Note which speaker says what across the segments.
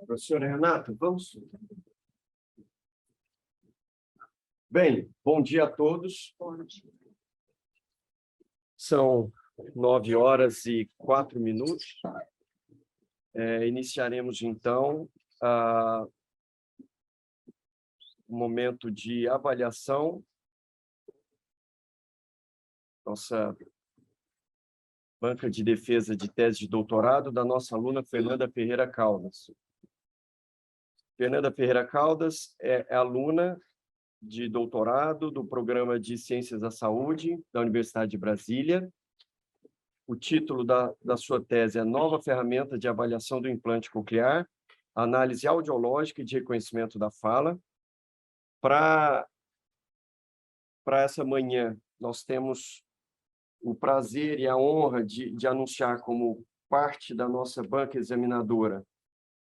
Speaker 1: Professora Renata, vamos? Bem, bom dia a todos. São 9h04. Iniciaremos, então, o momento de avaliação. Nossa banca de defesa de tese de doutorado da nossa aluna Fernanda Ferreira Caldas. Fernanda Ferreira Caldas é aluna de doutorado do Programa de Ciências da Saúde da Universidade de Brasília. O título da sua tese é Nova Ferramenta de Avaliação do Implante Coclear, Análise Audiológica e de Reconhecimento da Fala. Para essa manhã, nós temos o prazer e a honra de anunciar como parte da nossa banca examinadora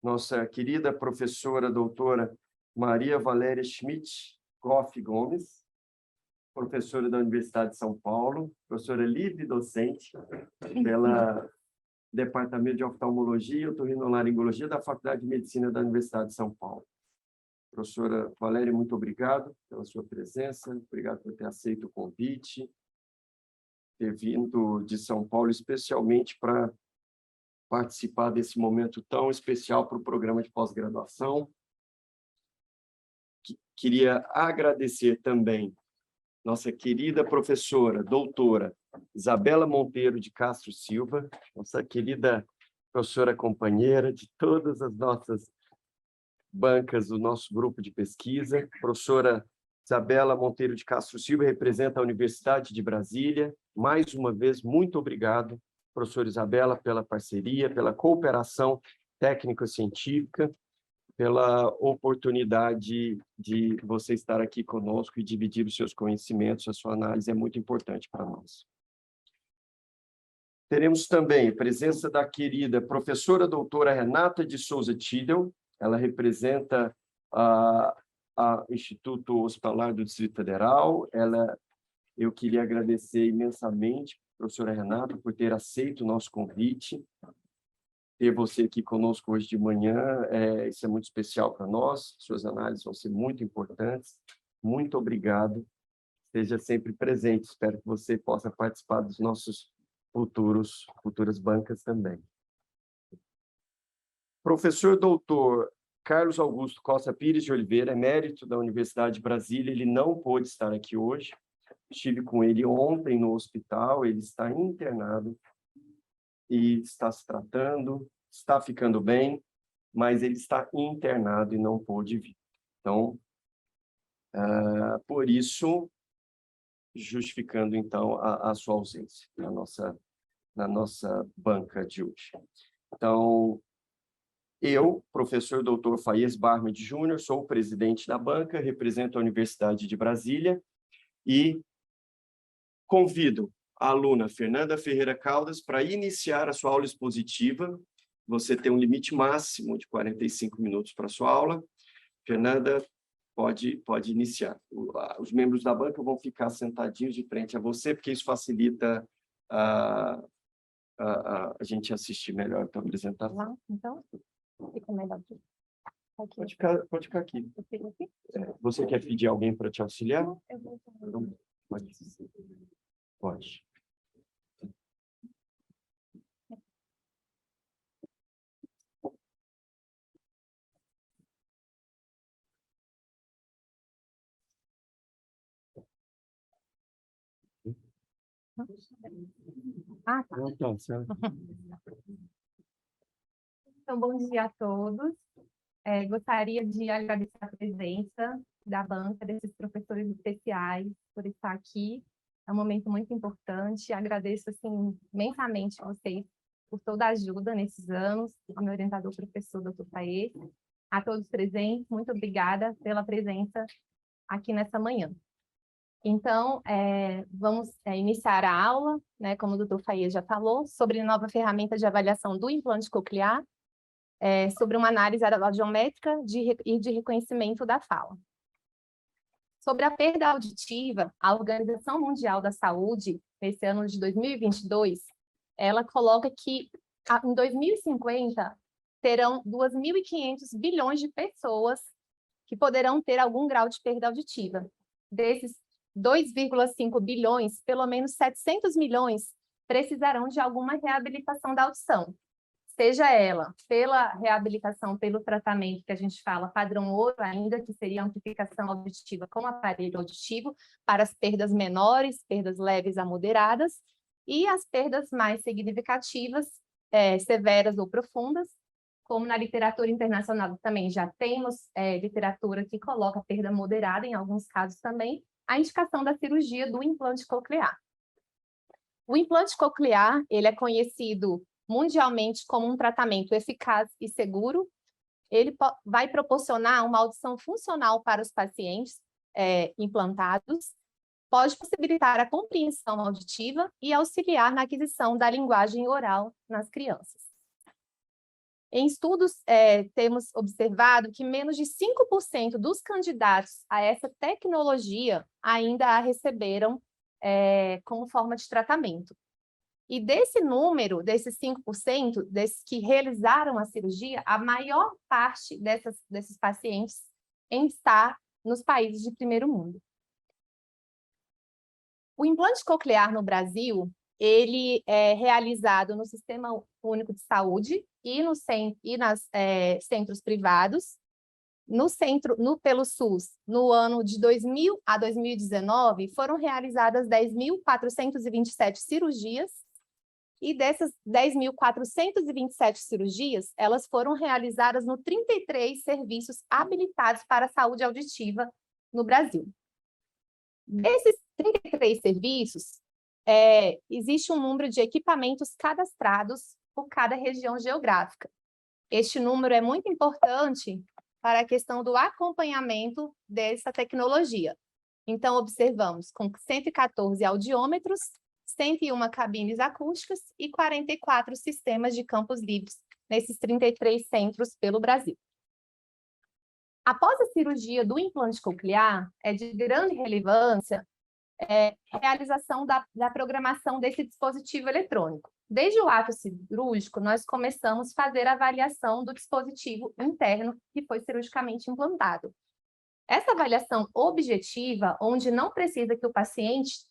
Speaker 1: nossa querida professora doutora Maria Valéria Schmidt Goff Gomes, professora da Universidade de São Paulo, professora livre docente pela Departamento de Oftalmologia e Otorrinolaringologia da Faculdade de Medicina da Universidade de São Paulo. Professora Valéria, muito obrigado pela sua presença, obrigado por ter aceito o convite, ter vindo de São Paulo especialmente para participar desse momento tão especial para o programa de pós-graduação. Queria agradecer também nossa querida professora, doutora Isabela Monteiro de Castro Silva, nossa querida professora companheira de todas as nossas bancas do nosso grupo de pesquisa. Professora Isabela Monteiro de Castro Silva representa a Universidade de Brasília. Mais uma vez, muito obrigado, professora Isabela, pela parceria, pela cooperação técnico-científica, pela oportunidade de você estar aqui conosco e dividir os seus conhecimentos, a sua análise é muito importante para nós. Teremos também a presença da querida professora doutora Renata de Souza Tidel, ela representa o Instituto Hospitalar do Distrito Federal. Eu queria agradecer imensamente, professora Renata, por ter aceito o nosso convite. Ter você aqui conosco hoje de manhã, isso é muito especial para nós, suas análises vão ser muito importantes. Muito obrigado, esteja sempre presente, espero que você possa participar dos nossos futuras bancas também. Professor doutor Carlos Augusto Costa Pires de Oliveira, emérito da Universidade de Brasília, ele não pôde estar aqui hoje, estive com ele ontem no hospital, ele está internado, e está se tratando, está ficando bem, mas ele está internado e não pôde vir. Então, por isso, justificando, então, a sua ausência na nossa banca de hoje. Então, eu, professor doutor Faiez Barmed Júnior, sou o presidente da banca, represento a Universidade de Brasília e convido a aluna Fernanda Ferreira Caldas para iniciar a sua aula expositiva. Você tem um limite máximo de 45 minutos para a sua aula. Fernanda, pode iniciar. Os membros da banca vão ficar sentadinhos de frente a você, porque isso facilita a gente assistir melhor a tua apresentação.
Speaker 2: Lá, então, fica melhor aqui.
Speaker 1: Pode ficar aqui. Você quer pedir alguém para te auxiliar?
Speaker 2: Eu vou.
Speaker 1: Então, pode.
Speaker 2: Ah, tá. Então, bom dia a todos. Gostaria de agradecer a presença da banca, desses professores especiais, por estar aqui. É um momento muito importante. Agradeço, assim, imensamente vocês por toda a ajuda nesses anos, ao meu orientador, professor Dr. Faiez, a todos presentes, muito obrigada pela presença aqui nessa manhã. Então, vamos iniciar a aula, né, como o Dr. Faiez já falou, sobre nova ferramenta de avaliação do implante coclear, sobre uma análise audiométrica e de reconhecimento da fala. Sobre a perda auditiva, a Organização Mundial da Saúde, nesse ano de 2022, ela coloca que em 2050, terão 2.500 bilhões de pessoas que poderão ter algum grau de perda auditiva. Desses 2,5 bilhões, pelo menos 700 milhões precisarão de alguma reabilitação da audição, seja ela pela reabilitação, pelo tratamento que a gente fala padrão ouro, ainda que seria amplificação auditiva com aparelho auditivo, para as perdas menores, perdas leves a moderadas, e as perdas mais significativas, severas ou profundas, como na literatura internacional também já temos literatura que coloca perda moderada, em alguns casos também, a indicação da cirurgia do implante coclear. O implante coclear, ele é conhecido mundialmente como um tratamento eficaz e seguro. Ele vai proporcionar uma audição funcional para os pacientes implantados, pode possibilitar a compreensão auditiva e auxiliar na aquisição da linguagem oral nas crianças. Em estudos, temos observado que menos de 5% dos candidatos a essa tecnologia ainda a receberam como forma de tratamento. E desse número, desses 5%, desses que realizaram a cirurgia, a maior parte desses pacientes está nos países de primeiro mundo. O implante coclear no Brasil, ele é realizado no Sistema Único de Saúde e nos centros privados. Pelo SUS, no ano de 2000 a 2019, foram realizadas 10.427 cirurgias, e dessas 10.427 cirurgias, elas foram realizadas no 33 serviços habilitados para a saúde auditiva no Brasil. Desses 33 serviços, existe um número de equipamentos cadastrados por cada região geográfica. Este número é muito importante para a questão do acompanhamento dessa tecnologia. Então, observamos com 114 audiômetros, 101 cabines acústicas e 44 sistemas de campos livres nesses 33 centros pelo Brasil. Após a cirurgia do implante coclear, é de grande relevância a realização da programação desse dispositivo eletrônico. Desde o ato cirúrgico, nós começamos a fazer a avaliação do dispositivo interno que foi cirurgicamente implantado. Essa avaliação objetiva, onde não precisa que o paciente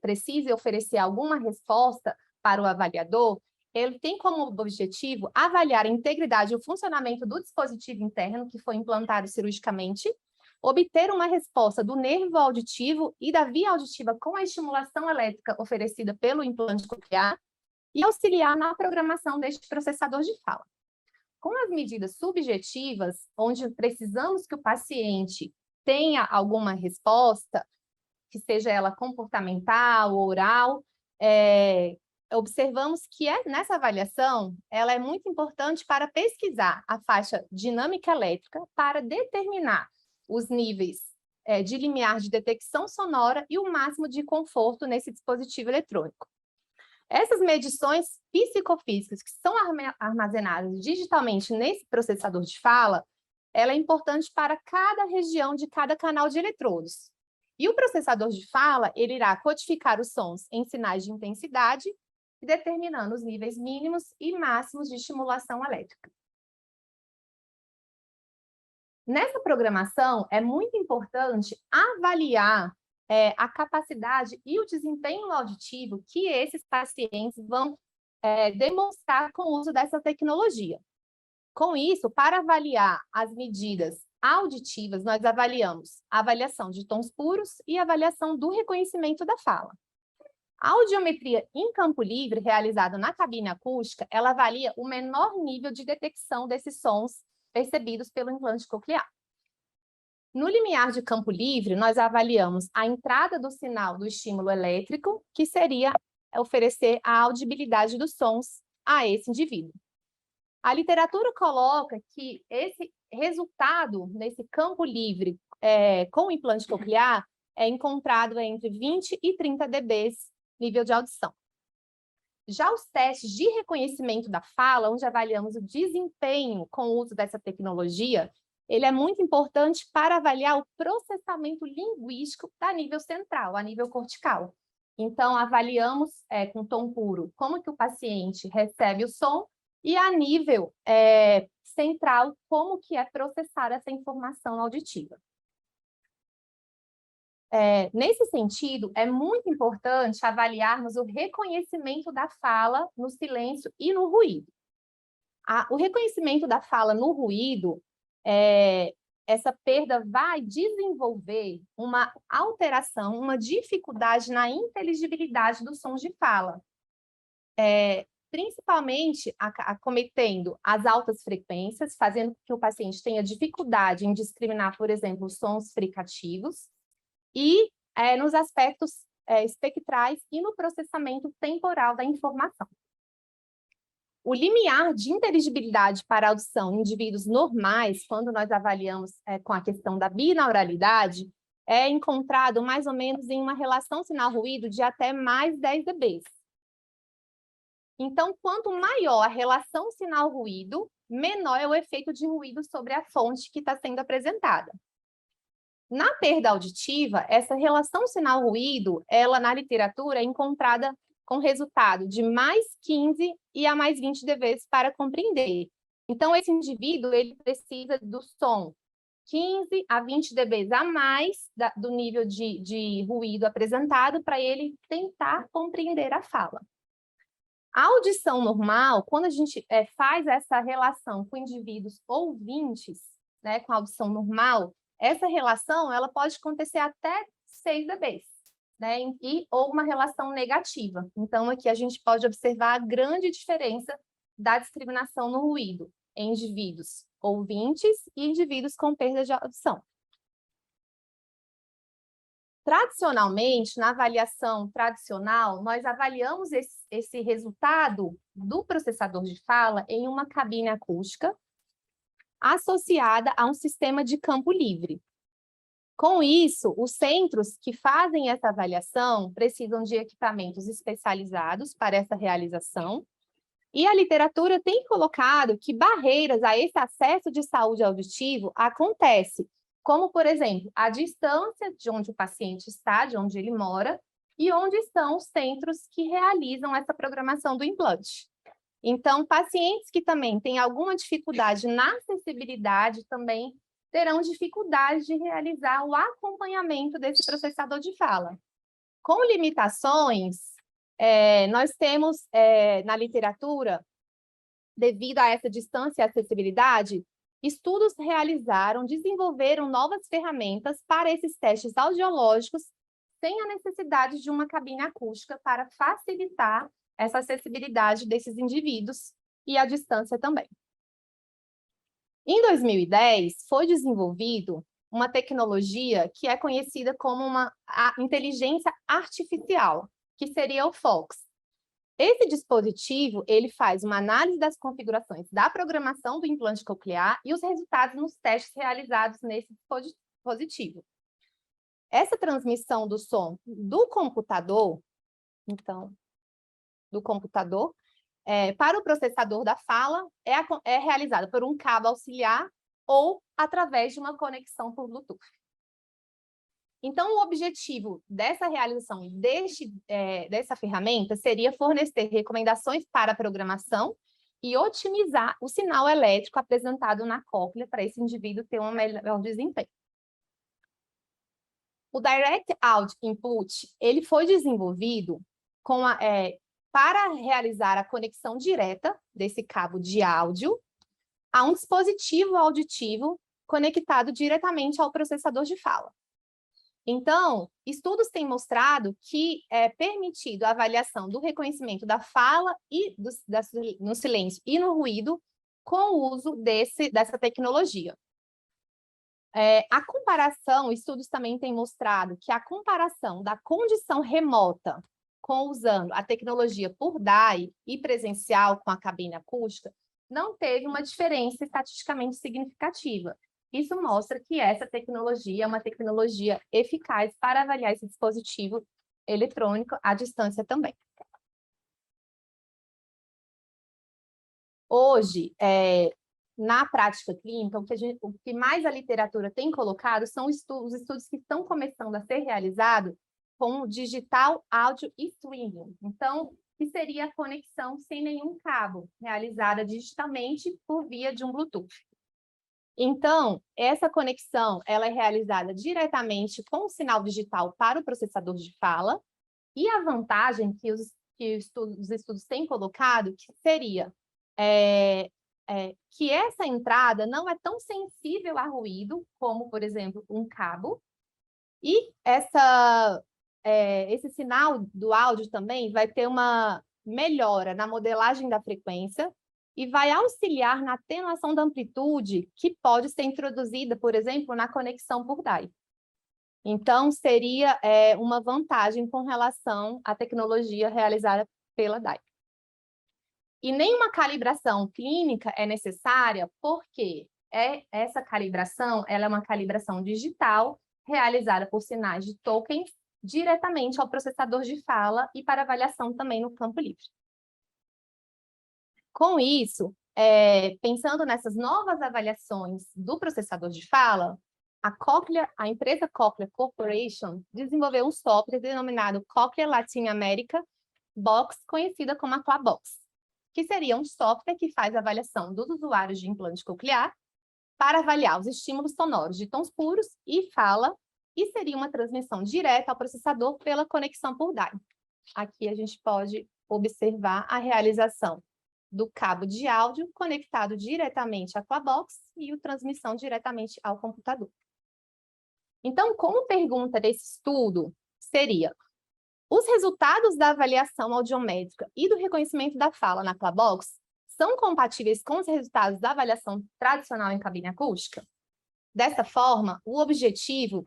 Speaker 2: precise oferecer alguma resposta para o avaliador, ele tem como objetivo avaliar a integridade e o funcionamento do dispositivo interno que foi implantado cirurgicamente, obter uma resposta do nervo auditivo e da via auditiva com a estimulação elétrica oferecida pelo implante coclear e auxiliar na programação deste processador de fala. Com as medidas subjetivas, onde precisamos que o paciente tenha alguma resposta, que seja ela comportamental ou oral, observamos que nessa avaliação, ela é muito importante para pesquisar a faixa dinâmica elétrica para determinar os níveis de limiar de detecção sonora e o máximo de conforto nesse dispositivo eletrônico. Essas medições psicofísicas que são armazenadas digitalmente nesse processador de fala, ela é importante para cada região de cada canal de eletrodos. E o processador de fala, ele irá codificar os sons em sinais de intensidade, determinando os níveis mínimos e máximos de estimulação elétrica. Nessa programação, é muito importante avaliar a capacidade e o desempenho auditivo que esses pacientes vão demonstrar com o uso dessa tecnologia. Com isso, para avaliar as medidas auditivas, nós avaliamos a avaliação de tons puros e a avaliação do reconhecimento da fala. A audiometria em campo livre, realizada na cabine acústica, ela avalia o menor nível de detecção desses sons percebidos pelo implante coclear. No limiar de campo livre, nós avaliamos a entrada do sinal do estímulo elétrico, que seria oferecer a audibilidade dos sons a esse indivíduo. A literatura coloca que esse resultado nesse campo livre com o implante coclear é encontrado entre 20 e 30 dB nível de audição. Já os testes de reconhecimento da fala, onde avaliamos o desempenho com o uso dessa tecnologia, ele é muito importante para avaliar o processamento linguístico a nível central, a nível cortical. Então, avaliamos com tom puro como que o paciente recebe o som e a nível central, como que é processar essa informação auditiva. Nesse sentido, é muito importante avaliarmos o reconhecimento da fala no silêncio e no ruído. O reconhecimento da fala no ruído, essa perda vai desenvolver uma alteração, uma dificuldade na inteligibilidade dos sons de fala, principalmente acometendo as altas frequências, fazendo com que o paciente tenha dificuldade em discriminar, por exemplo, os sons fricativos, e nos aspectos espectrais e no processamento temporal da informação. O limiar de inteligibilidade para a audição em indivíduos normais, quando nós avaliamos com a questão da binauralidade, é encontrado mais ou menos em uma relação sinal-ruído de até mais 10 dB. Então, quanto maior a relação sinal-ruído, menor é o efeito de ruído sobre a fonte que está sendo apresentada. Na perda auditiva, essa relação sinal-ruído, ela na literatura é encontrada com resultado de mais 15 e a mais 20 dB para compreender. Então, esse indivíduo ele precisa do som 15 a 20 dB a mais do nível de ruído apresentado para ele tentar compreender a fala. A audição normal, quando a gente faz essa relação com indivíduos ouvintes, né, com a audição normal, essa relação ela pode acontecer até 6 dB, né, ou uma relação negativa. Então, aqui a gente pode observar a grande diferença da discriminação no ruído em indivíduos ouvintes e indivíduos com perda de audição. Tradicionalmente, na avaliação tradicional, nós avaliamos esse resultado do processador de fala em uma cabine acústica associada a um sistema de campo livre. Com isso, os centros que fazem essa avaliação precisam de equipamentos especializados para essa realização, e a literatura tem colocado que barreiras a esse acesso de saúde auditivo acontece, como, por exemplo, a distância de onde o paciente está, de onde ele mora, e onde estão os centros que realizam essa programação do implante. Então, pacientes que também têm alguma dificuldade na acessibilidade também terão dificuldade de realizar o acompanhamento desse processador de fala. Com limitações, nós temos na literatura, devido a essa distância e acessibilidade, estudos desenvolveram novas ferramentas para esses testes audiológicos sem a necessidade de uma cabine acústica para facilitar essa acessibilidade desses indivíduos e a distância também. Em 2010, foi desenvolvido uma tecnologia que é conhecida como a inteligência artificial, que seria o FOX. Esse dispositivo, ele faz uma análise das configurações da programação do implante coclear e os resultados nos testes realizados nesse dispositivo. Essa transmissão do som do computador, para o processador da fala é realizada por um cabo auxiliar ou através de uma conexão por Bluetooth. Então, o objetivo dessa realização dessa ferramenta seria fornecer recomendações para a programação e otimizar o sinal elétrico apresentado na cóclea para esse indivíduo ter um melhor desempenho. O Direct Audio Input ele foi desenvolvido para realizar a conexão direta desse cabo de áudio a um dispositivo auditivo conectado diretamente ao processador de fala. Então, estudos têm mostrado que é permitido a avaliação do reconhecimento da fala e no silêncio e no ruído com o uso dessa tecnologia. Estudos também têm mostrado que a comparação da condição remota usando a tecnologia por DAI e presencial com a cabine acústica não teve uma diferença estatisticamente significativa. Isso mostra que essa tecnologia é uma tecnologia eficaz para avaliar esse dispositivo eletrônico à distância também. Hoje, na prática clínica, o que mais a literatura tem colocado são os estudos que estão começando a ser realizados com digital audio streaming. Então, que seria a conexão sem nenhum cabo, realizada digitalmente por via de um Bluetooth. Então, essa conexão ela é realizada diretamente com o sinal digital para o processador de fala, e a vantagem que os estudos têm colocado que seria que essa entrada não é tão sensível a ruído como, por exemplo, um cabo, e esse sinal do áudio também vai ter uma melhora na modelagem da frequência e vai auxiliar na atenuação da amplitude que pode ser introduzida, por exemplo, na conexão por DAI. Então, seria uma vantagem com relação à tecnologia realizada pela DAI. E nenhuma calibração clínica é necessária, porque essa calibração ela é uma calibração digital realizada por sinais de tokens diretamente ao processador de fala e para avaliação também no campo livre. Com isso, pensando nessas novas avaliações do processador de fala, a empresa Cochlear Corporation desenvolveu um software denominado Cochlear Latin America Box, conhecida como a Clabox, que seria um software que faz a avaliação dos usuários de implante coclear para avaliar os estímulos sonoros de tons puros e fala, e seria uma transmissão direta ao processador pela conexão por DAI. Aqui a gente pode observar a realização do cabo de áudio conectado diretamente à Clabox e a transmissão diretamente ao computador. Então, como pergunta desse estudo, seria: os resultados da avaliação audiométrica e do reconhecimento da fala na Clabox são compatíveis com os resultados da avaliação tradicional em cabine acústica? Dessa forma, o objetivo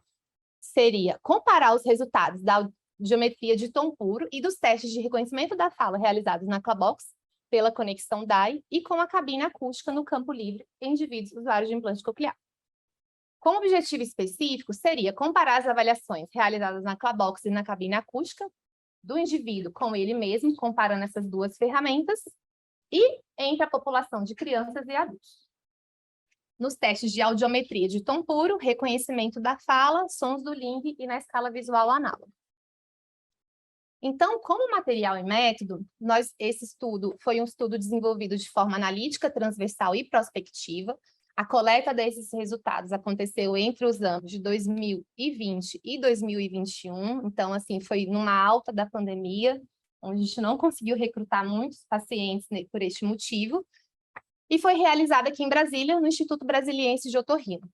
Speaker 2: seria comparar os resultados da audiometria de tom puro e dos testes de reconhecimento da fala realizados na Clabox pela conexão DAI e com a cabine acústica no campo livre em indivíduos usuários de implante coclear. Como objetivo específico, seria comparar as avaliações realizadas na Clabox e na cabine acústica do indivíduo com ele mesmo, comparando essas duas ferramentas, e entre a população de crianças e adultos. Nos testes de audiometria de tom puro, reconhecimento da fala, sons do Ling e na escala visual análoga. Então, como material e método, esse estudo foi um estudo desenvolvido de forma analítica, transversal e prospectiva. A coleta desses resultados aconteceu entre os anos de 2020 e 2021, então, assim, foi numa alta da pandemia, onde a gente não conseguiu recrutar muitos pacientes por este motivo, e foi realizada aqui em Brasília, no Instituto Brasiliense de Otorrino.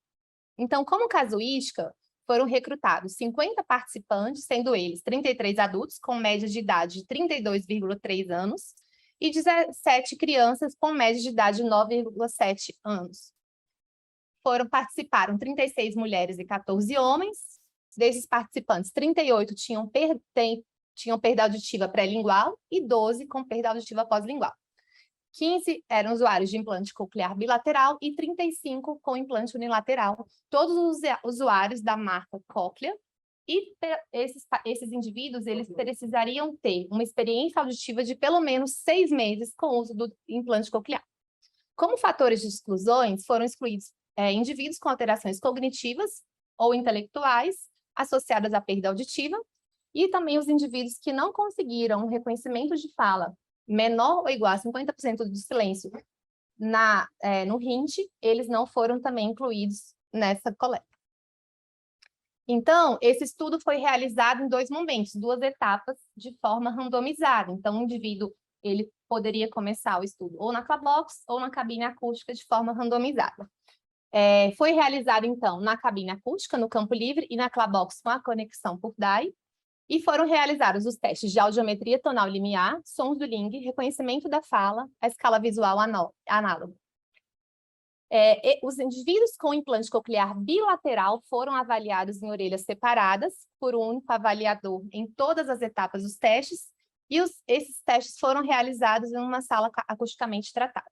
Speaker 2: Então, como casuística, foram recrutados 50 participantes, sendo eles 33 adultos, com média de idade de 32,3 anos, e 17 crianças com média de idade de 9,7 anos. Participaram 36 mulheres e 14 homens. Desses participantes, 38 tinham perda auditiva pré-lingual e 12 com perda auditiva pós-lingual. 15 eram usuários de implante coclear bilateral e 35 com implante unilateral, todos os usuários da marca Cochlear, e esses indivíduos eles precisariam ter uma experiência auditiva de pelo menos 6 meses com o uso do implante coclear. Como fatores de exclusões, foram excluídos indivíduos com alterações cognitivas ou intelectuais associadas à perda auditiva, e também os indivíduos que não conseguiram um reconhecimento de fala menor ou igual a 50% do silêncio no RINT, eles não foram também incluídos nessa coleta. Então, esse estudo foi realizado em 2 momentos, 2 etapas de forma randomizada. Então, o indivíduo ele poderia começar o estudo ou na Clabox ou na cabine acústica de forma randomizada. Foi realizado, então, na cabine acústica, no campo livre, e na Clabox com a conexão por DAI, e foram realizados os testes de audiometria tonal limiar, sons do Ling, reconhecimento da fala, a escala visual análoga. Os indivíduos com implante coclear bilateral foram avaliados em orelhas separadas por um único avaliador em todas as etapas dos testes, e esses testes foram realizados em uma sala acusticamente tratada.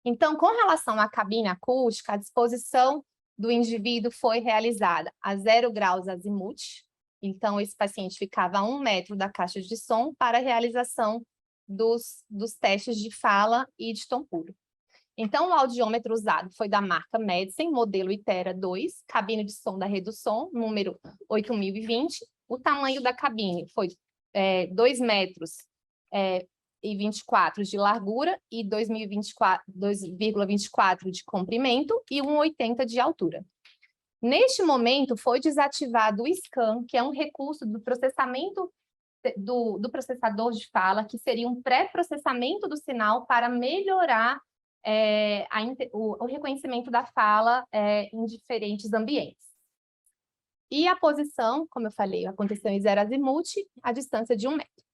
Speaker 2: Então, com relação à cabine acústica, a disposição do indivíduo foi realizada a 0 graus azimuth. Então, esse paciente ficava a 1 metro da caixa de som para a realização dos testes de fala e de tom puro. Então, o audiômetro usado foi da marca Madsen, modelo Itera 2, cabine de som da Reduson, número 8020. O tamanho da cabine foi 2 metros e 24 de largura e 2,24 de comprimento e 1,80 de altura. Neste momento, foi desativado o scan, que é um recurso do processamento do processador de fala, que seria um pré-processamento do sinal para melhorar o reconhecimento da fala em diferentes ambientes. E a posição, como eu falei, aconteceu em 0 azimuth, a distância de 1 metro.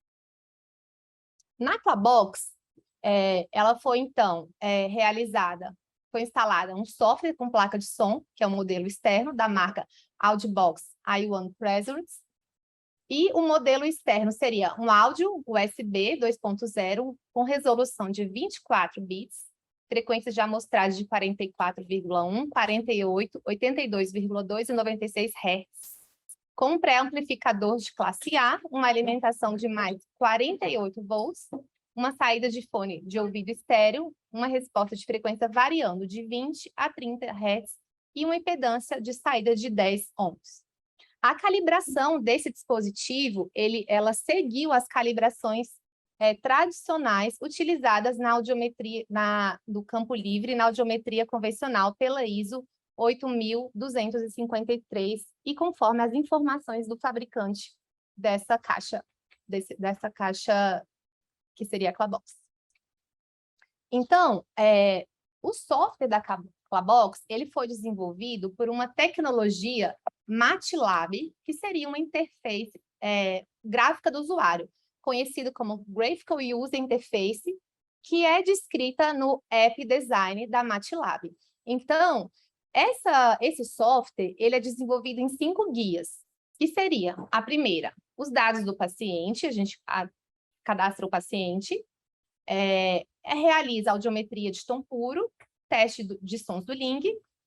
Speaker 2: Na Clabox, ela foi, então, foi instalada um software com placa de som, que é um modelo externo da marca Audiobox i1 Presence, e o modelo externo seria um áudio USB 2.0 com resolução de 24 bits, frequências de amostragem de 44,1, 48, 82,2 e 96 Hz, com um pré-amplificador de classe A, uma alimentação de mais 48 volts, uma saída de fone de ouvido estéreo, uma resposta de frequência variando de 20 a 30 Hz e uma impedância de saída de 10 ohms. A calibração desse dispositivo, ela seguiu as calibrações tradicionais utilizadas na audiometria do campo livre, na audiometria convencional pela ISO 8253 e conforme as informações do fabricante dessa caixa que seria a Clabox. Então, o software da Clabox, ele foi desenvolvido por uma tecnologia MATLAB, que seria uma interface gráfica do usuário, conhecido como Graphical User Interface, que é descrita no App Design da MATLAB. Então, esse software ele é desenvolvido em 5 guias, que seriam, a primeira, os dados do paciente, a gente cadastra o paciente, realiza audiometria de tom puro, teste de sons do Ling,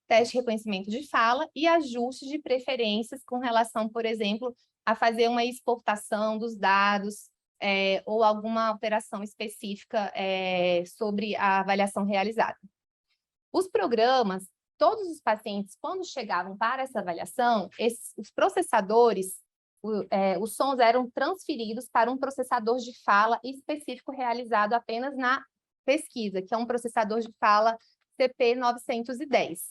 Speaker 2: teste de reconhecimento de fala e ajuste de preferências com relação, por exemplo, a fazer uma exportação dos dados ou alguma operação específica sobre a avaliação realizada. Os programas, todos os pacientes, quando chegavam para essa avaliação, os processadores, os sons eram transferidos para um processador de fala específico realizado apenas na pesquisa, que é um processador de fala CP910.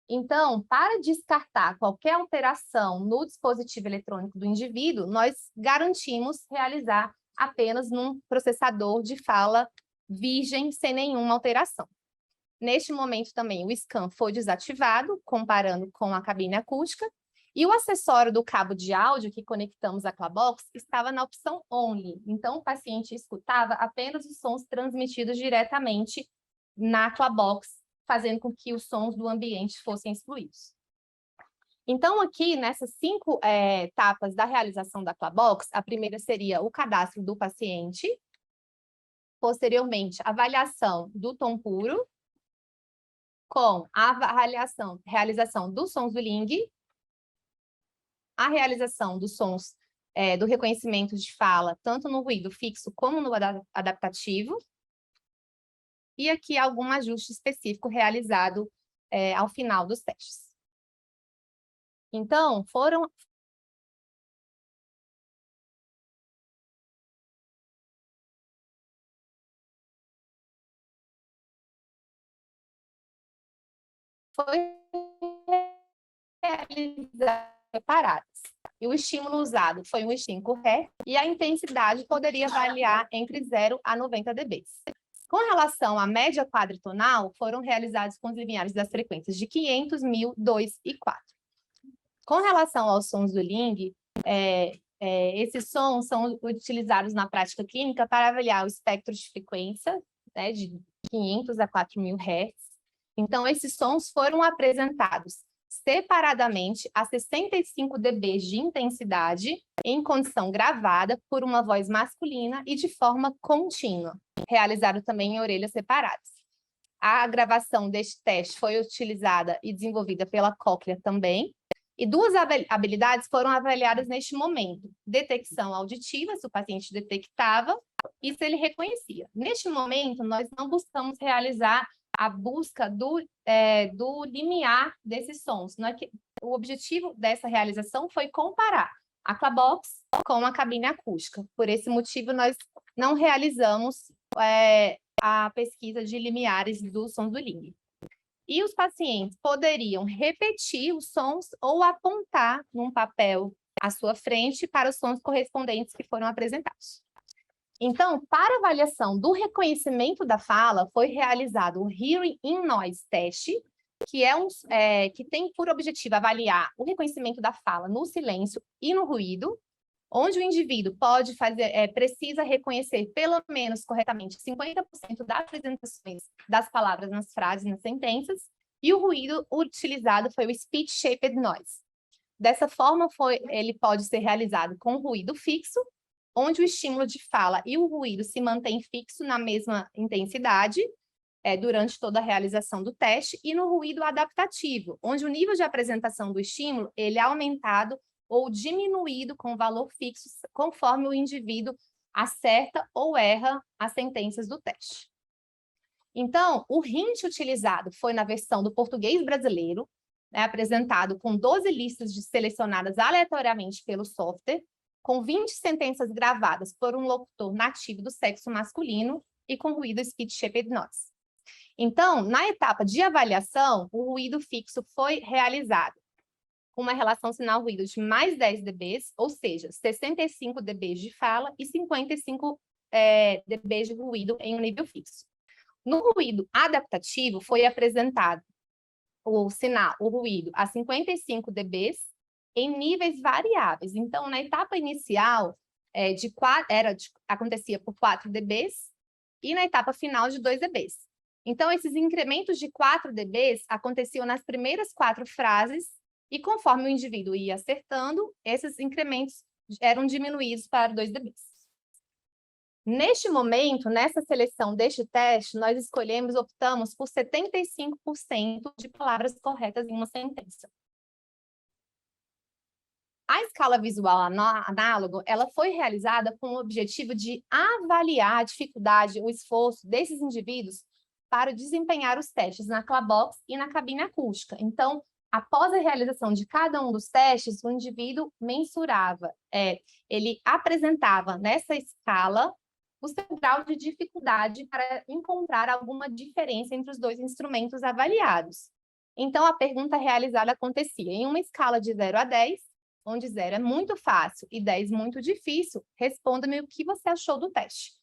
Speaker 2: Então, para descartar qualquer alteração no dispositivo eletrônico do indivíduo, nós garantimos realizar apenas num processador de fala virgem, sem nenhuma alteração. Neste momento também o scan foi desativado, comparando com a cabine acústica, e o acessório do cabo de áudio que conectamos à Clabox estava na opção Only. Então, o paciente escutava apenas os sons transmitidos diretamente na Clabox, fazendo com que os sons do ambiente fossem excluídos. Então, aqui, nessas 5 etapas da realização da Clabox, a primeira seria o cadastro do paciente, posteriormente, a avaliação do tom puro, com a realização dos sons do Ling, a realização dos sons do reconhecimento de fala, tanto no ruído fixo como no adaptativo, e aqui algum ajuste específico realizado ao final dos testes. Então, foi realizado separadas. E o estímulo usado foi um estímulo Hz, e a intensidade poderia variar entre 0 a 90 dB. Com relação à média quadritonal, foram realizados com os limiares das frequências de 500, 1000, 2 e 4. Com relação aos sons do Ling, esses sons são utilizados na prática clínica para avaliar o espectro de frequência, né, de 500 a 4000 Hz. Então, esses sons foram apresentados separadamente a 65 dB de intensidade, em condição gravada por uma voz masculina e de forma contínua, realizado também em orelhas separadas. A gravação deste teste foi utilizada e desenvolvida pela Cochlear também, e 2 habilidades foram avaliadas neste momento: detecção auditiva, se o paciente detectava, e se ele reconhecia. Neste momento, nós não buscamos realizar a busca do limiar desses sons. O objetivo dessa realização foi comparar a Clabox com a cabine acústica. Por esse motivo, nós não realizamos a pesquisa de limiares dos sons do Ling. E os pacientes poderiam repetir os sons ou apontar num papel à sua frente para os sons correspondentes que foram apresentados. Então, para avaliação do reconhecimento da fala, foi realizado o Hearing in Noise Test, que tem por objetivo avaliar o reconhecimento da fala no silêncio e no ruído, onde o indivíduo precisa reconhecer pelo menos corretamente 50% das apresentações das palavras nas frases e nas sentenças, e o ruído utilizado foi o Speech Shaped Noise. Dessa forma, ele pode ser realizado com ruído fixo, onde o estímulo de fala e o ruído se mantém fixo na mesma intensidade durante toda a realização do teste, e no ruído adaptativo, onde o nível de apresentação do estímulo ele é aumentado ou diminuído com valor fixo, conforme o indivíduo acerta ou erra as sentenças do teste. Então, o hint utilizado foi na versão do português brasileiro, apresentado com 12 listas selecionadas aleatoriamente pelo software, com 20 sentenças gravadas por um locutor nativo do sexo masculino e com ruído Speech Shaped Noise. Então, na etapa de avaliação, o ruído fixo foi realizado com uma relação sinal-ruído de mais 10 dB, ou seja, 65 dB de fala e 55 dB de ruído em um nível fixo. No ruído adaptativo, foi apresentado o ruído a 55 dB em níveis variáveis. Então, na etapa inicial, acontecia por 4 dB e na etapa final de 2 dB. Então, esses incrementos de 4 dB aconteciam nas primeiras 4 frases e conforme o indivíduo ia acertando, esses incrementos eram diminuídos para 2 dB. Neste momento, nessa seleção deste teste, nós optamos por 75% de palavras corretas em uma sentença. A escala visual análoga, ela foi realizada com o objetivo de avaliar a dificuldade, o esforço desses indivíduos para desempenhar os testes na Clabox e na cabine acústica. Então, após a realização de cada um dos testes, o indivíduo mensurava, ele apresentava nessa escala o seu grau de dificuldade para encontrar alguma diferença entre os dois instrumentos avaliados. Então, a pergunta realizada acontecia em uma escala de 0 a 10, onde 0 é muito fácil e 10 muito difícil, responda-me o que você achou do teste.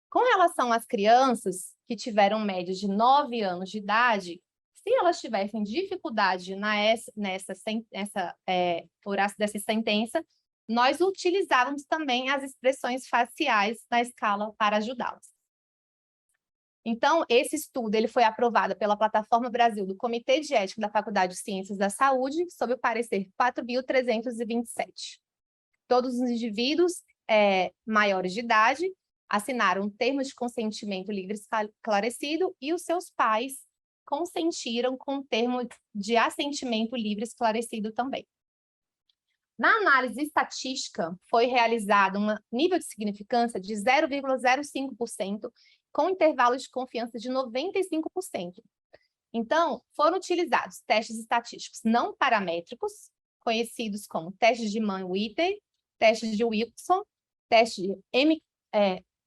Speaker 2: Com relação às crianças que tiveram média de 9 anos de idade, se elas tivessem dificuldade dessa sentença, nós utilizávamos também as expressões faciais na escala para ajudá-las. Então, esse estudo ele foi aprovado pela Plataforma Brasil do Comitê de Ética da Faculdade de Ciências da Saúde, sob o parecer 4.327. Todos os indivíduos maiores de idade assinaram um termo de consentimento livre e esclarecido e os seus pais consentiram com o termo de assentimento livre e esclarecido também. Na análise estatística, foi realizado um nível de significância de 0,05%, com intervalo de confiança de 95%. Então, foram utilizados testes estatísticos não paramétricos, conhecidos como testes de Mann-Whitney, testes de Wilson, teste de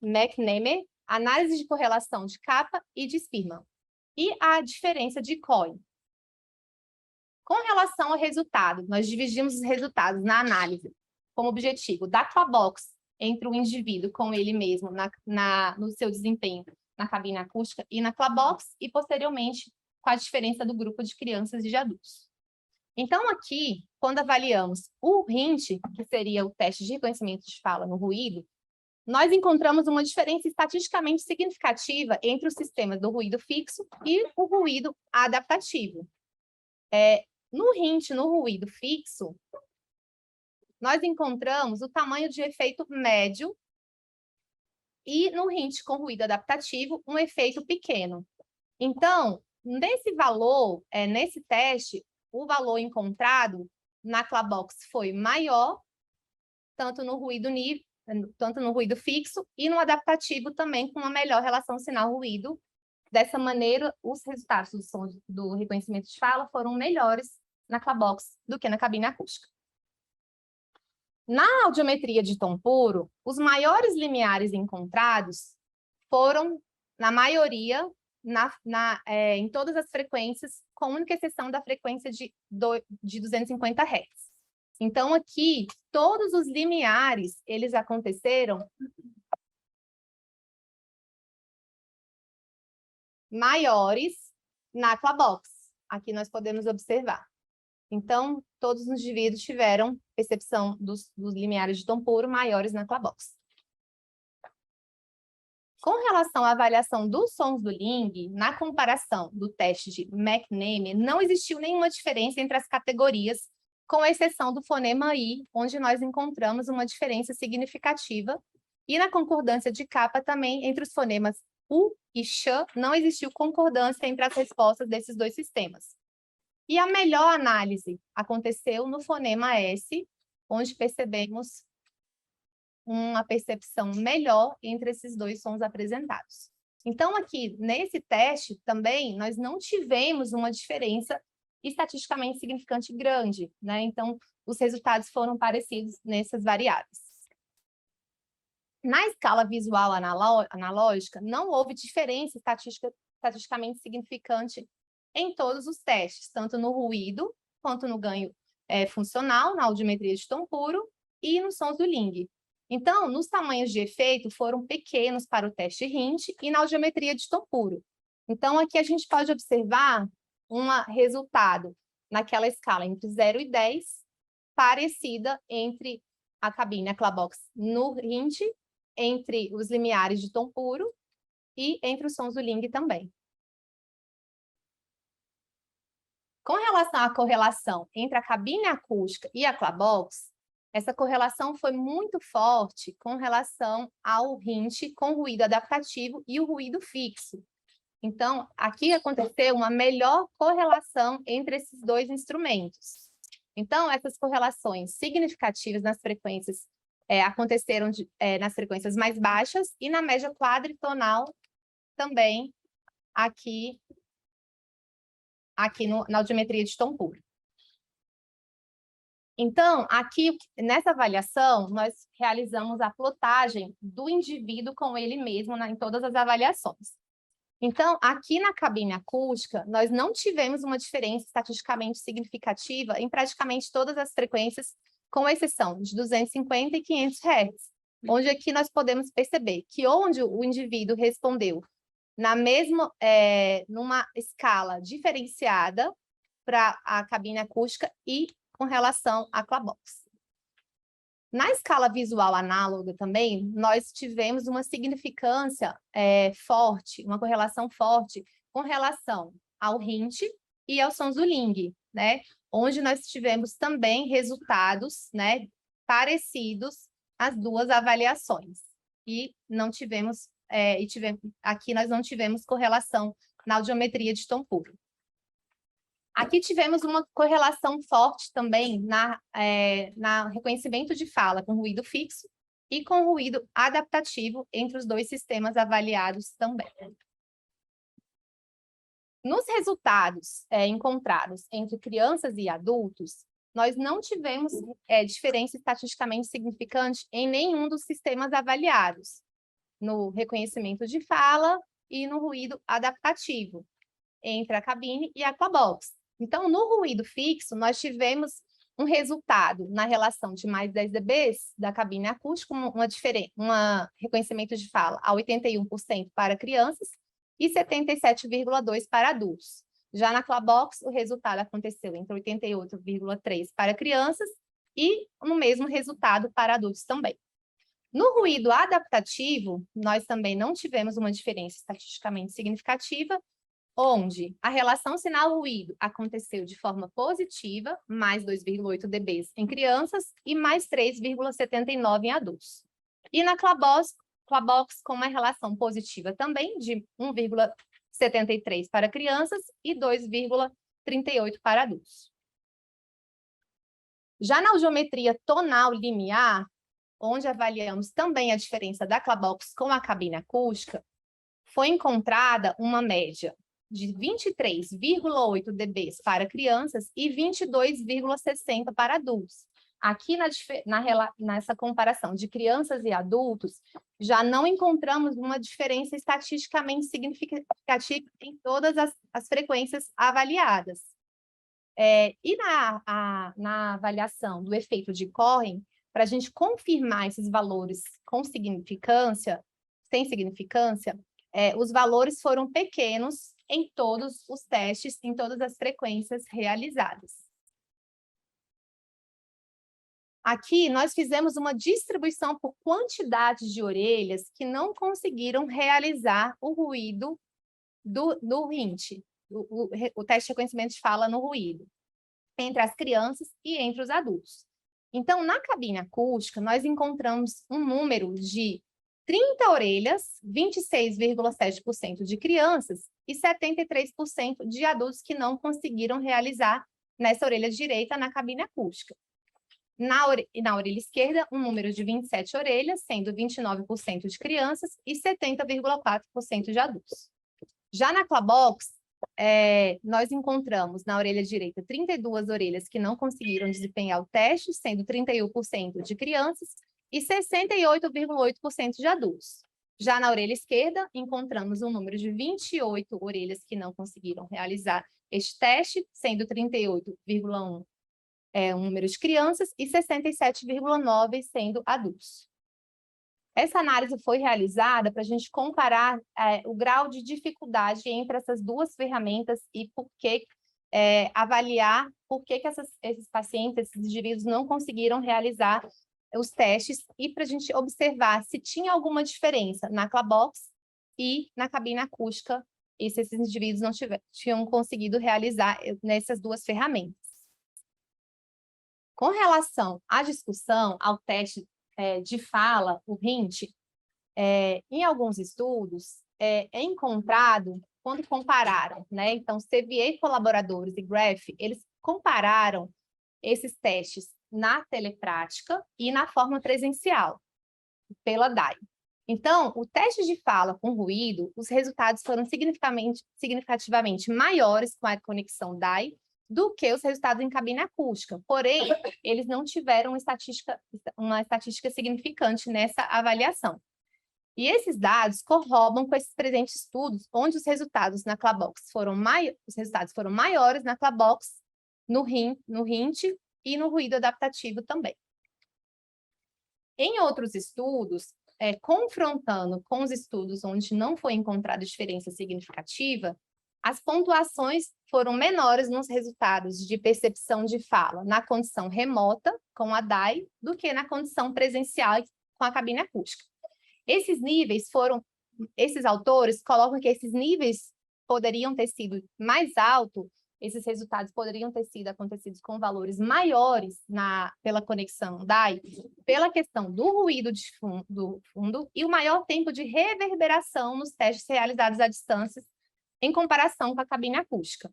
Speaker 2: McNamee, análise de correlação de Kappa e de Spearman, e a diferença de Cohen. Com relação ao resultado, nós dividimos os resultados na análise como objetivo da Clabox entre o indivíduo com ele mesmo no seu desempenho na cabine acústica e na Clabox, e posteriormente com a diferença do grupo de crianças e de adultos. Então, aqui, quando avaliamos o HINT, que seria o teste de reconhecimento de fala no ruído, nós encontramos uma diferença estatisticamente significativa entre os sistemas do ruído fixo e o ruído adaptativo. No HINT, no ruído fixo, nós encontramos o tamanho de efeito médio e no HINT com ruído adaptativo, um efeito pequeno. Então, nesse valor, nesse teste, o valor encontrado na Clabox foi maior, tanto no ruído fixo e no adaptativo também, com uma melhor relação sinal-ruído dessa maneira, os resultados do reconhecimento de fala foram melhores na Clabox do que na cabine acústica. Na audiometria de tom puro, os maiores limiares encontrados foram, na maioria, em todas as frequências, com única exceção da frequência de 250 Hz. Então, aqui, todos os limiares, eles aconteceram maiores na Clabox. Aqui nós podemos observar. Então, todos os indivíduos tiveram percepção dos limiares de tom puro maiores na Clabox. Com relação à avaliação dos sons do Ling, na comparação do teste de McNamee, não existiu nenhuma diferença entre as categorias, com exceção do fonema I, onde nós encontramos uma diferença significativa, e na concordância de capa também, entre os fonemas U e X, não existiu concordância entre as respostas desses dois sistemas. E a melhor análise aconteceu no fonema S, onde percebemos uma percepção melhor entre esses dois sons apresentados. Então, aqui, nesse teste, também, nós não tivemos uma diferença estatisticamente significante grande, né? Então, os resultados foram parecidos nessas variáveis. Na escala visual analógica, não houve diferença estatisticamente significante em todos os testes, tanto no ruído, quanto no ganho funcional, na audiometria de tom puro e nos sons do Ling. Então, nos tamanhos de efeito, foram pequenos para o teste Hint e na audiometria de tom puro. Então, aqui a gente pode observar um resultado naquela escala entre 0 e 10, parecida entre a cabine, a Clabox, no Hint, entre os limiares de tom puro e entre os sons do Ling também. Com relação à correlação entre a cabine acústica e a Clabox, essa correlação foi muito forte com relação ao Hint com ruído adaptativo e o ruído fixo. Então, aqui aconteceu uma melhor correlação entre esses dois instrumentos. Então, essas correlações significativas nas frequências aconteceram nas frequências mais baixas e na média quadritonal também aqui na audiometria de tom puro. Então, aqui, nessa avaliação, nós realizamos a plotagem do indivíduo com ele mesmo em todas as avaliações. Então, aqui na cabine acústica, nós não tivemos uma diferença estatisticamente significativa em praticamente todas as frequências, com exceção de 250 e 500 Hz, onde aqui nós podemos perceber que onde o indivíduo respondeu numa escala diferenciada para a cabine acústica e com relação à Clabox. Na escala visual análoga também, nós tivemos uma significância forte, uma correlação forte com relação ao Hint e aos sons do Ling, né? Onde nós tivemos também resultados, né, parecidos às duas avaliações. E não tivemos, aqui nós não tivemos correlação na audiometria de tom puro. Aqui tivemos uma correlação forte também na reconhecimento de fala com ruído fixo e com ruído adaptativo entre os dois sistemas avaliados também. Nos resultados encontrados entre crianças e adultos, nós não tivemos diferença estatisticamente significante em nenhum dos sistemas avaliados, no reconhecimento de fala e no ruído adaptativo, entre a cabine e a Clabox. Então, no ruído fixo, nós tivemos um resultado na relação de mais 10 dB da cabine acústica, um reconhecimento de fala a 81% para crianças e 77,2% para adultos. Já na Clabox, o resultado aconteceu entre 88,3% para crianças e no mesmo resultado para adultos também. No ruído adaptativo, nós também não tivemos uma diferença estatisticamente significativa, onde a relação sinal-ruído aconteceu de forma positiva, mais 2,8 dB em crianças e mais 3,79 em adultos. E na Clabox com uma relação positiva também, de 1,73 para crianças e 2,38 para adultos. Já na audiometria tonal limiar, onde avaliamos também a diferença da Clabox com a cabine acústica, foi encontrada uma média de 23,8 dB para crianças e 22,60 para adultos. Aqui nessa comparação de crianças e adultos, já não encontramos uma diferença estatisticamente significativa em todas as frequências avaliadas. E na avaliação do efeito de Cohen, para a gente confirmar esses valores com significância, sem significância, os valores foram pequenos em todos os testes, em todas as frequências realizadas. Aqui, nós fizemos uma distribuição por quantidade de orelhas que não conseguiram realizar o ruído do RINT, o teste de reconhecimento de fala no ruído, entre as crianças e entre os adultos. Então, na cabine acústica, nós encontramos um número de 30 orelhas, 26,7% de crianças e 73% de adultos que não conseguiram realizar nessa orelha direita na cabine acústica. Na orelha esquerda, um número de 27 orelhas, sendo 29% de crianças e 70,4% de adultos. Já na Clabox, nós encontramos na orelha direita 32 orelhas que não conseguiram desempenhar o teste, sendo 31% de crianças e 68,8% de adultos. Já na orelha esquerda, encontramos um número de 28 orelhas que não conseguiram realizar este teste, sendo 38,1% um número de crianças e 67,9% sendo adultos. Essa análise foi realizada para a gente comparar o grau de dificuldade entre essas duas ferramentas e por que avaliar por que esses pacientes, esses indivíduos não conseguiram realizar os testes e para a gente observar se tinha alguma diferença na Clabox e na cabine acústica e se esses indivíduos não tinham conseguido realizar nessas duas ferramentas. Com relação à discussão, ao teste de fala, o RINT, em alguns estudos, é encontrado, quando compararam, né? Então, CVA colaboradores e Graph, eles compararam esses testes na teleprática e na forma presencial, pela DAI. Então, o teste de fala com ruído, os resultados foram significativamente maiores com a conexão DAI do que os resultados em cabine acústica. Porém, eles não tiveram uma estatística significante nessa avaliação. E esses dados corroboram com esses presentes estudos, onde os resultados na Clabox foram maiores na Clabox, no RINT e no ruído adaptativo também. Em outros estudos, confrontando com os estudos onde não foi encontrada diferença significativa, as pontuações foram menores nos resultados de percepção de fala na condição remota, com a DAI, do que na condição presencial com a cabine acústica. Esses autores colocam que esses níveis poderiam ter sido mais altos, esses resultados poderiam ter sido acontecidos com valores maiores pela conexão DAI, pela questão do ruído do fundo e o maior tempo de reverberação nos testes realizados à distância em comparação com a cabine acústica.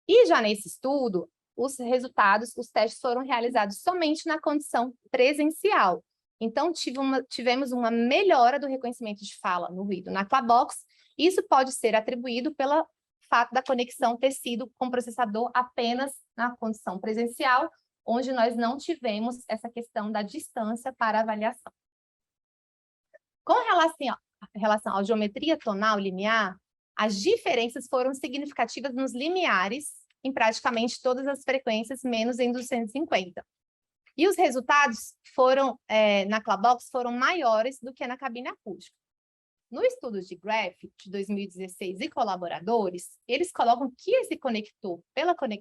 Speaker 2: E já nesse estudo, os testes foram realizados somente na condição presencial. Então, tivemos uma melhora do reconhecimento de fala no ruído na Clabox. Isso pode ser atribuído pelo fato da conexão ter sido com processador apenas na condição presencial, onde nós não tivemos essa questão da distância para avaliação. Com relação à geometria tonal linear, as diferenças foram significativas nos limiares, em praticamente todas as frequências, menos em 250. E os resultados na Clabox foram maiores do que na cabine acústica. No estudo de Graph, de 2016, e colaboradores, eles colocam que esse conector,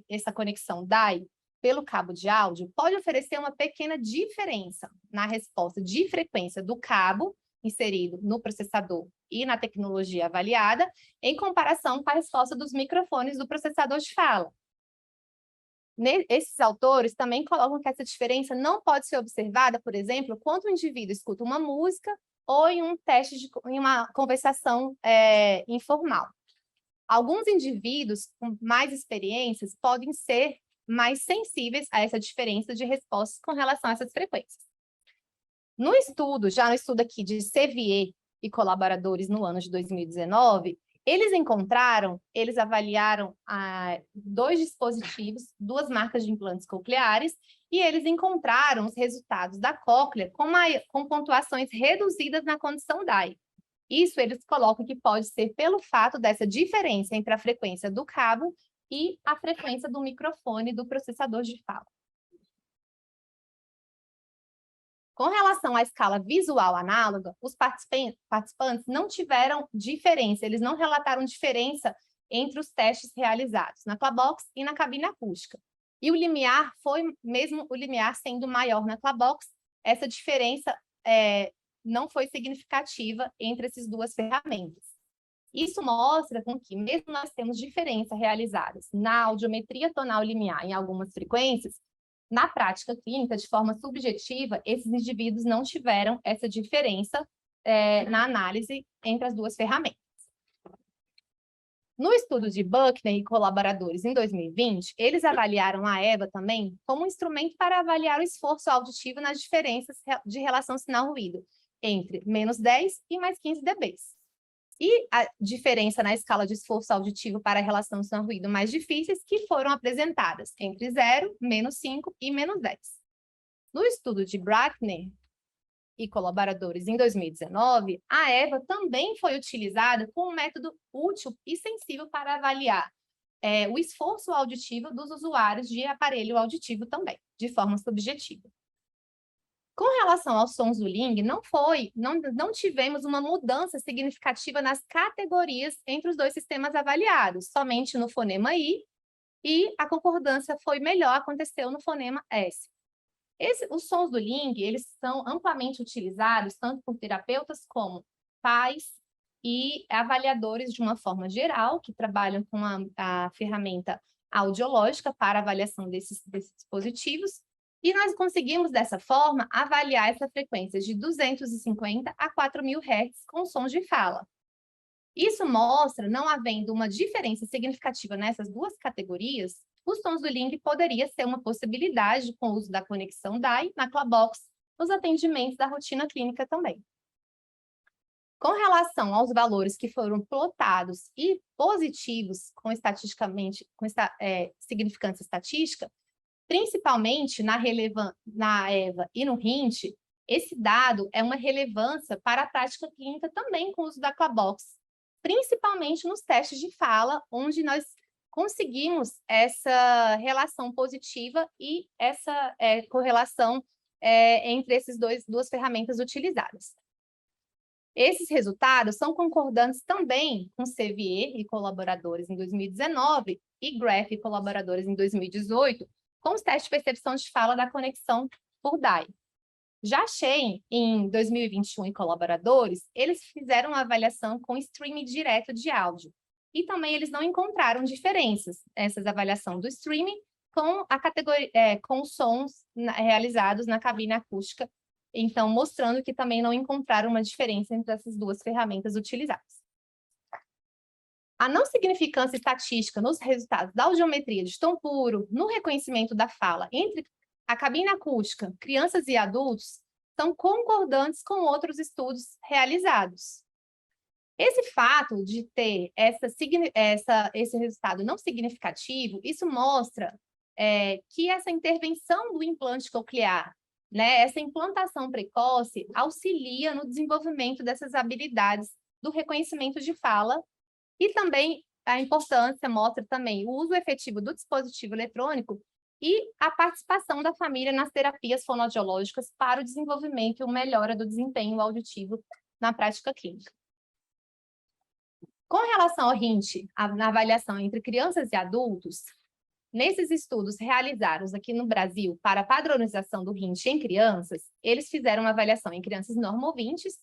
Speaker 2: essa conexão DAI, pelo cabo de áudio, pode oferecer uma pequena diferença na resposta de frequência do cabo inserido no processador e na tecnologia avaliada, em comparação com a resposta dos microfones do processador de fala. Esses autores também colocam que essa diferença não pode ser observada, por exemplo, quando o indivíduo escuta uma música ou em em uma conversação informal. Alguns indivíduos com mais experiências podem ser mais sensíveis a essa diferença de respostas com relação a essas frequências. Já no estudo aqui de CVE e colaboradores no ano de 2019, eles avaliaram 2 dispositivos, 2 marcas de implantes cocleares, e eles encontraram os resultados da cóclea com pontuações reduzidas na condição DAI. Isso eles colocam que pode ser pelo fato dessa diferença entre a frequência do cabo e a frequência do microfone do processador de fala. Com relação à escala visual análoga, os participantes não tiveram diferença, eles não relataram diferença entre os testes realizados na Clabox e na cabine acústica. E o limiar foi, mesmo o limiar sendo maior na Clabox, essa diferença não foi significativa entre essas 2 ferramentas. Isso mostra com que, mesmo nós temos diferenças realizadas na audiometria tonal limiar em algumas frequências, na prática clínica, de forma subjetiva, esses indivíduos não tiveram essa diferença na análise entre as 2 ferramentas. No estudo de Buckner e colaboradores em 2020, eles avaliaram a EVA também como um instrumento para avaliar o esforço auditivo nas diferenças de relação sinal-ruído entre menos 10 e mais 15 dB. E a diferença na escala de esforço auditivo para a relação sinal-ruído mais difíceis que foram apresentadas entre 0, menos 5 e menos 10. No estudo de Buckner e colaboradores em 2019, a EVA também foi utilizada como um método útil e sensível para avaliar o esforço auditivo dos usuários de aparelho auditivo também, de forma subjetiva. Com relação aos sons do Ling, não tivemos uma mudança significativa nas categorias entre os 2 sistemas avaliados, somente no fonema I, e a concordância foi melhor, aconteceu no fonema S. Os sons do Ling, eles são amplamente utilizados, tanto por terapeutas como pais e avaliadores de uma forma geral, que trabalham com a ferramenta audiológica para avaliação desses dispositivos, e nós conseguimos, dessa forma, avaliar essa frequência de 250 a 4.000 Hz com sons de fala. Isso mostra, não havendo uma diferença significativa nessas 2 categorias, os sons do Ling poderia ser uma possibilidade com o uso da conexão DAI na Clabox, nos atendimentos da rotina clínica também. Com relação aos valores que foram plotados e positivos com significância estatística, principalmente na EVA e no RINT, esse dado é uma relevância para a prática clínica também com o uso da Clabox, principalmente nos testes de fala, onde nós conseguimos essa relação positiva e essa correlação entre essas 2 ferramentas utilizadas. Esses resultados são concordantes também com CVE e colaboradores em 2019 e Graf e colaboradores em 2018, com os testes de percepção de fala da conexão por DAI. Já Shen, em 2021, e colaboradores, eles fizeram uma avaliação com streaming direto de áudio. E também eles não encontraram diferenças nessa avaliação do streaming com a categoria, com os sons realizados na cabine acústica, então mostrando que também não encontraram uma diferença entre essas 2 ferramentas utilizadas. A não significância estatística nos resultados da audiometria de tom puro, no reconhecimento da fala entre a cabine acústica, crianças e adultos, são concordantes com outros estudos realizados. Esse fato de ter esse resultado não significativo, isso mostra que essa intervenção do implante coclear, essa implantação precoce, auxilia no desenvolvimento dessas habilidades do reconhecimento de fala. E também a importância mostra também o uso efetivo do dispositivo eletrônico e a participação da família nas terapias fonoaudiológicas para o desenvolvimento e melhora do desempenho auditivo na prática clínica. Com relação ao RINT, na avaliação entre crianças e adultos, nesses estudos realizados aqui no Brasil para a padronização do RINT em crianças, eles fizeram uma avaliação em crianças normovintes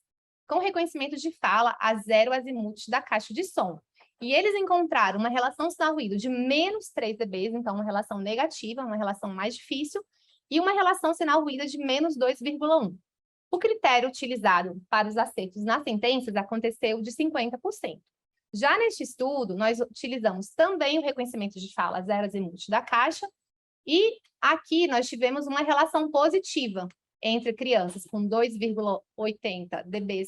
Speaker 2: com reconhecimento de fala a 0 azimuth da caixa de som. E eles encontraram uma relação sinal-ruído de menos 3 dB, então uma relação negativa, uma relação mais difícil, e uma relação sinal-ruído de menos 2,1. O critério utilizado para os acertos nas sentenças aconteceu de 50%. Já neste estudo, nós utilizamos também o reconhecimento de fala 0 azimuth da caixa, e aqui nós tivemos uma relação positiva entre crianças com 2,80 dB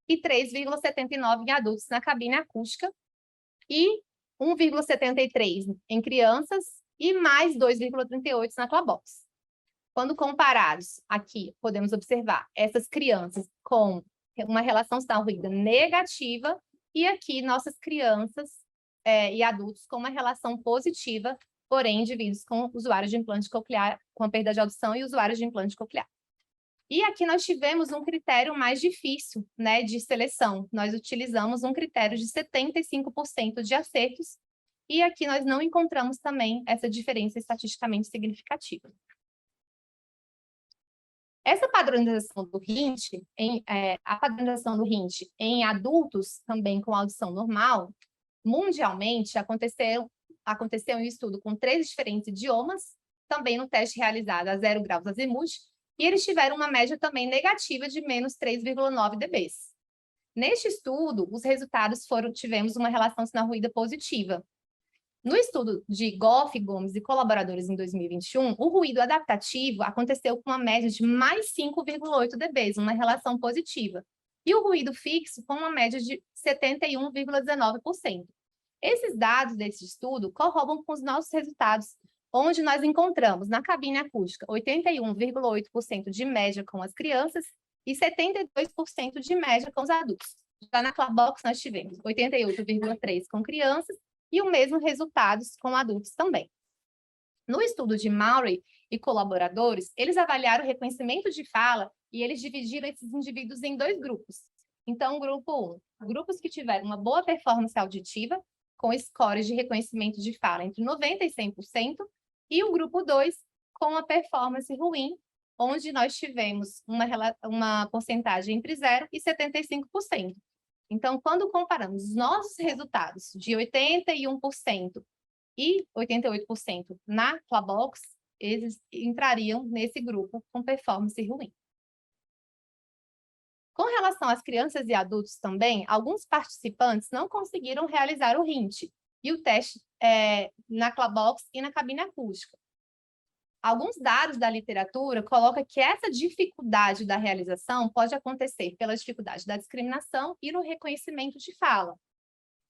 Speaker 2: e 3,79 em adultos na cabine acústica, e 1,73 em crianças e mais 2,38 na Clabox. Quando comparados, aqui podemos observar essas crianças com uma relação sinal ruído negativa e aqui nossas crianças e adultos com uma relação positiva, porém indivíduos com usuários de implante coclear, com perda de audição e usuários de implante coclear. E aqui nós tivemos um critério mais difícil, né, de seleção. Nós utilizamos um critério de 75% de acertos e aqui nós não encontramos também essa diferença estatisticamente significativa. Essa padronização do RINT, a padronização do RINT em adultos também com audição normal, mundialmente aconteceu um estudo com 3 diferentes idiomas, também no teste realizado a 0 graus azimuth, e eles tiveram uma média também negativa de menos 3,9 dB. Neste estudo, os resultados tivemos uma relação sinal-ruído positiva. No estudo de Goff, Gomes e colaboradores em 2021, o ruído adaptativo aconteceu com uma média de mais 5,8 dB, uma relação positiva, e o ruído fixo com uma média de 71,19%. Esses dados desse estudo corroboram com os nossos resultados, onde nós encontramos na cabine acústica 81,8% de média com as crianças e 72% de média com os adultos. Já na Clabox nós tivemos 88,3% com crianças e o mesmo resultados com adultos também. No estudo de Maury e colaboradores, eles avaliaram o reconhecimento de fala e eles dividiram esses indivíduos em 2 grupos. Então, grupo 1, grupos que tiveram uma boa performance auditiva, com scores de reconhecimento de fala entre 90% e 100%, e o grupo 2, com a performance ruim, onde nós tivemos uma porcentagem entre 0% e 75%. Então, quando comparamos os nossos resultados de 81% e 88% na Clabox, eles entrariam nesse grupo com performance ruim. Com relação às crianças e adultos também, alguns participantes não conseguiram realizar o RINT e o teste na Clabox e na cabine acústica. Alguns dados da literatura colocam que essa dificuldade da realização pode acontecer pela dificuldade da discriminação e no reconhecimento de fala.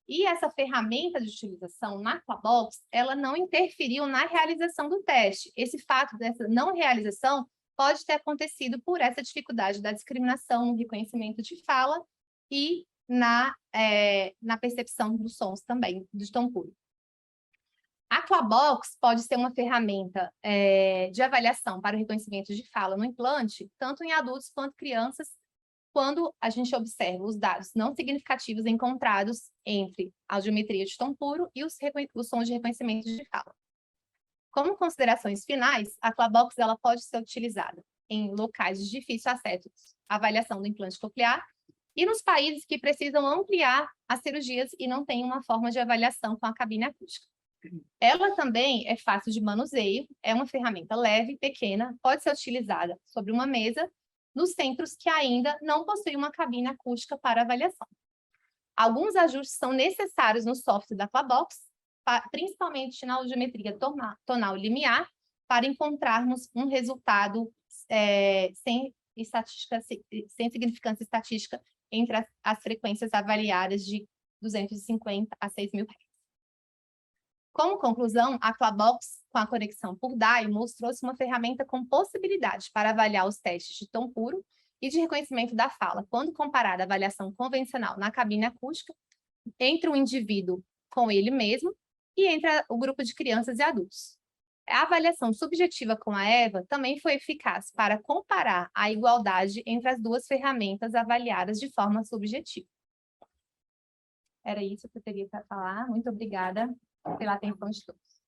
Speaker 2: E essa ferramenta de utilização na Clabox, ela não interferiu na realização do teste. Esse fato dessa não realização pode ter acontecido por essa dificuldade da discriminação no reconhecimento de fala e na percepção dos sons também, de tom puro. A Clabox pode ser uma ferramenta de avaliação para o reconhecimento de fala no implante, tanto em adultos quanto crianças, quando a gente observa os dados não significativos encontrados entre a audiometria de tom puro e os sons de reconhecimento de fala. Como considerações finais, a Clabox ela pode ser utilizada em locais de difícil acesso à avaliação do implante coclear e nos países que precisam ampliar as cirurgias e não têm uma forma de avaliação com a cabine acústica. Ela também é fácil de manuseio, é uma ferramenta leve, pequena, pode ser utilizada sobre uma mesa nos centros que ainda não possuem uma cabine acústica para avaliação. Alguns ajustes são necessários no software da Clabox, principalmente na audiometria tonal e limiar, para encontrarmos um resultado sem significância estatística entre as frequências avaliadas de 250 a 6.000 Hz. Como conclusão, a Clabox, com a conexão por DAI, mostrou-se uma ferramenta com possibilidade para avaliar os testes de tom puro e de reconhecimento da fala, quando comparada à avaliação convencional na cabine acústica, entre um indivíduo com ele mesmo e entre o grupo de crianças e adultos. A avaliação subjetiva com a EVA também foi eficaz para comparar a igualdade entre as 2 ferramentas avaliadas de forma subjetiva. Era isso que eu teria para falar. Muito obrigada pela atenção de todos.